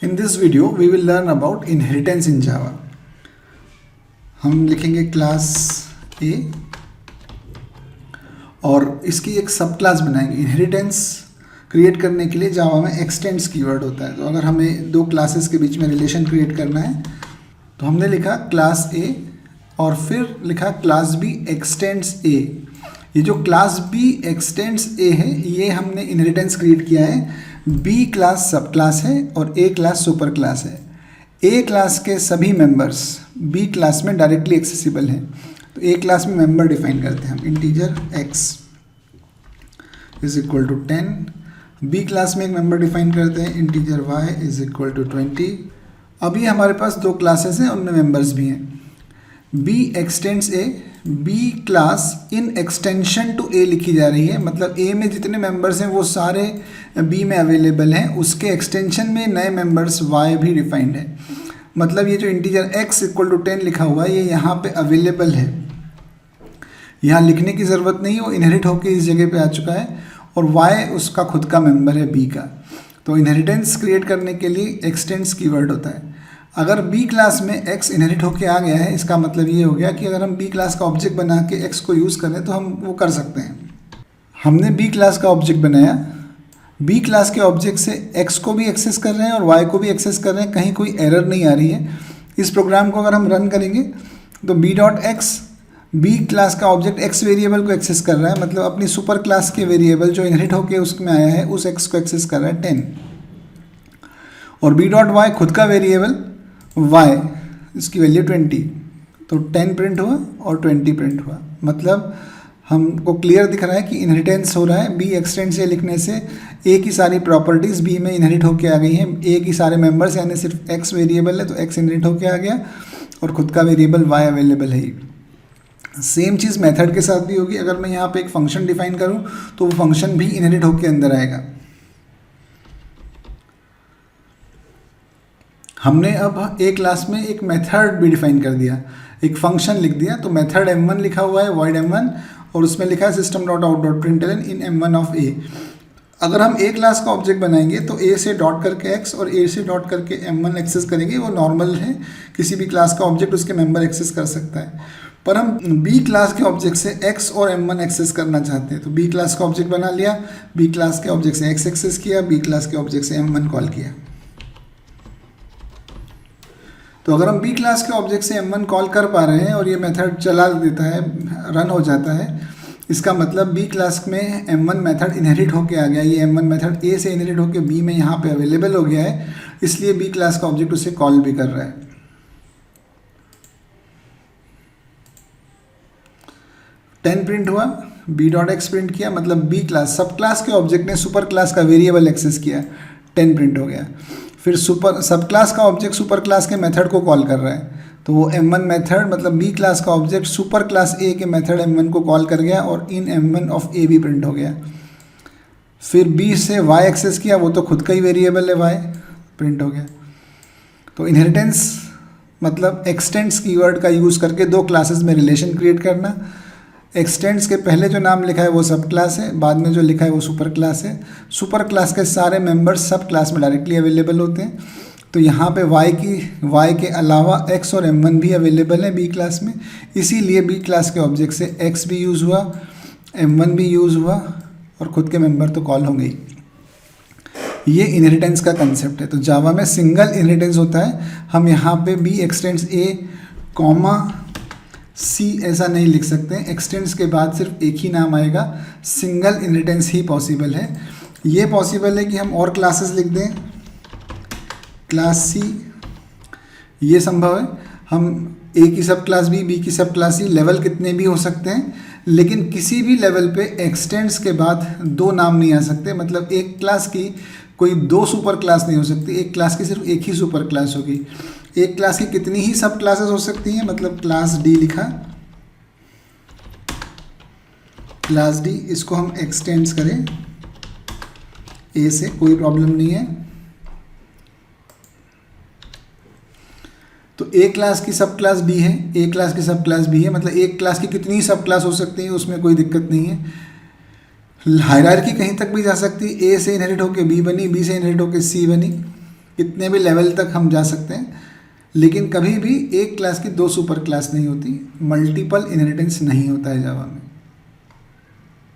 In this video, we will learn about inheritance in Java. हम लिखेंगे class A और इसकी एक सब क्लास बनाएंगे। इनहेरिटेंस क्रिएट करने के लिए जावा में एक्सटेंड्स कीवर्ड होता है। तो अगर हमें दो क्लासेस के बीच में रिलेशन क्रिएट करना है तो हमने लिखा क्लास A और फिर लिखा क्लास B एक्सटेंड्स A। ये जो क्लास B एक्सटेंड्स A है ये हमने इनहेरिटेंस क्रिएट किया है। B क्लास सब क्लास है और A क्लास सुपर क्लास है। A क्लास के सभी मेंबर्स B क्लास में डायरेक्टली एक्सेसिबल हैं। तो A क्लास में मेंबर डिफाइन करते हैं हम, integer x is equal to 10। B class में एक मेंबर डिफाइन करते हैं, integer y is equal to 20। अभी हमारे पास दो क्लासेस हैं, उनमें मेंबर्स भी हैं। B extends A, B class in extension to A लिखी जा रही है, मतलब A में जितने मेंबर्स हैं वो सारे B में अवेलेबल हैं। उसके एक्सटेंशन में नए मेंबर्स Y भी डिफाइंड है। मतलब ये जो इंटीजर x इक्वल टू 10 लिखा हुआ है ये यहाँ पे अवेलेबल है, यहाँ लिखने की ज़रूरत नहीं, वो इनहेरिट होकर इस जगह पे आ चुका है और y उसका खुद का मेंबर है B का। तो इनहेरिटेंस क्रिएट करने के लिए एक्सटेंड्स कीवर्ड होता है। अगर B क्लास में x इनहेरिट होके आ गया है, इसका मतलब ये हो गया कि अगर हम B क्लास का ऑब्जेक्ट बना के x को यूज़ करें तो हम वो कर सकते हैं। हमने B क्लास का ऑब्जेक्ट बनाया, B क्लास के ऑब्जेक्ट से x को भी एक्सेस कर रहे हैं और y को भी एक्सेस कर रहे हैं, कहीं कोई एरर नहीं आ रही है। इस प्रोग्राम को अगर हम रन करेंगे तो b.x B क्लास का ऑब्जेक्ट x वेरिएबल को एक्सेस कर रहा है, मतलब अपनी सुपर क्लास के वेरिएबल जो इनहेरिट होके उसमें आया है उस x को एक्सेस कर रहा है 10। और b.y खुद का वेरिएबल y, इसकी वैल्यू 20, तो 10 प्रिंट हुआ और 20 प्रिंट हुआ। मतलब हमको क्लियर दिख रहा है कि इनहेरिटेंस हो रहा है। B एक्सटेंड से लिखने से A की सारी प्रॉपर्टीज़ B में इनहेरिट होके आ गई हैं। A की सारे मेंबर्स यानी सिर्फ x वेरिएबल है तो x इनहेरिट होके आ गया और खुद का वेरिएबल y अवेलेबल है। सेम चीज़ मेथड के साथ भी होगी। अगर मैं यहाँ पे एक फंक्शन डिफाइन करूँ तो वो फंक्शन भी इनहेरिट होके अंदर आएगा। हमने अब A क्लास में एक मेथड भी डिफाइन कर दिया, एक फंक्शन लिख दिया। तो मेथड m1 लिखा हुआ है, void m1, और उसमें लिखा है system.out.println in m1 of A। अगर हम A क्लास का ऑब्जेक्ट बनाएंगे तो A से डॉट करके x और A से डॉट करके m1 एक्सेस करेंगे। वो नॉर्मल है, किसी भी क्लास का ऑब्जेक्ट उसके मेंबर एक्सेस कर सकता है। पर हम B क्लास के ऑब्जेक्ट से x और m1 एक्सेस करना चाहते हैं तो B क्लास का ऑब्जेक्ट बना लिया, B क्लास के ऑब्जेक्ट से x एक्सेस किया, B क्लास के ऑब्जेक्ट से m1 कॉल किया। तो अगर हम B क्लास के ऑब्जेक्ट से m1 कॉल कर पा रहे हैं और ये मेथड चला देता है, रन हो जाता है, इसका मतलब B क्लास में m1 मेथड इनहेरिट होके आ गया। ये m1 मेथड A से इनहेरिट होके B में यहाँ पे अवेलेबल हो गया है, इसलिए B क्लास का ऑब्जेक्ट उसे कॉल भी कर रहा है। 10 प्रिंट हुआ, b.x प्रिंट किया, मतलब B क्लास सब क्लास के ऑब्जेक्ट ने सुपर क्लास का वेरिएबल एक्सेस किया, 10 प्रिंट हो गया। फिर सुपर सब क्लास का ऑब्जेक्ट सुपर क्लास के मेथड को कॉल कर रहा है, तो वो m1 मेथड मतलब B क्लास का ऑब्जेक्ट सुपर क्लास A के मेथड m1 को कॉल कर गया और इन m1 ऑफ A भी प्रिंट हो गया। फिर B से y एक्सेस किया, वो तो खुद का ही वेरिएबल है, y प्रिंट हो गया। तो इनहेरिटेंस मतलब एक्सटेंड्स कीवर्ड का यूज़ करके दो क्लासेस में रिलेशन क्रिएट करना। एक्सटेंड्स के पहले जो नाम लिखा है वो सब क्लास है, बाद में जो लिखा है वो सुपर क्लास है। सुपर क्लास के सारे मेंबर्स सब क्लास में डायरेक्टली अवेलेबल होते हैं। तो यहाँ पे y के अलावा x और m1 भी अवेलेबल है B क्लास में, इसीलिए B क्लास के ऑब्जेक्ट से x भी यूज़ हुआ, m1 भी यूज़ हुआ और ख़ुद के मेंबर तो कॉल होंगे ही। ये इनहेरिटेंस का कंसेप्ट है। तो जावा में सिंगल इनहेरिटेंस होता है। हम यहाँ पे B extends A comma C ऐसा नहीं लिख सकते, एक्सटेंड्स के बाद सिर्फ एक ही नाम आएगा। सिंगल इनहेरिटेंस ही पॉसिबल है। ये पॉसिबल है कि हम और क्लासेस लिख दें, क्लास C, ये संभव है। हम A की सब क्लास B की सब क्लास C, लेवल कितने भी हो सकते हैं, लेकिन किसी भी लेवल पे एक्सटेंड्स के बाद दो नाम नहीं आ सकते। मतलब एक क्लास की कोई दो सुपर क्लास नहीं हो सकती, एक क्लास की सिर्फ एक ही सुपर क्लास होगी। एक क्लास की कितनी ही सब क्लासेस हो सकती हैं, मतलब क्लास D लिखा, क्लास D, इसको हम एक्सटेंड्स करें A से, कोई प्रॉब्लम नहीं है। तो एक क्लास की सब क्लास B है, एक क्लास की सब क्लास B है, मतलब एक क्लास की कितनी सब क्लास हो सकती है, उसमें कोई दिक्कत नहीं है। हायरार्की कहीं तक भी जा सकती है, A से इनहेरिट होकर B बनी, B से इनहेरिट होकर C बनी, इतने भी लेवल तक हम जा सकते हैं, लेकिन कभी भी एक क्लास की दो सुपर क्लास नहीं होती, मल्टीपल इनहेरिटेंस नहीं होता है जावा में।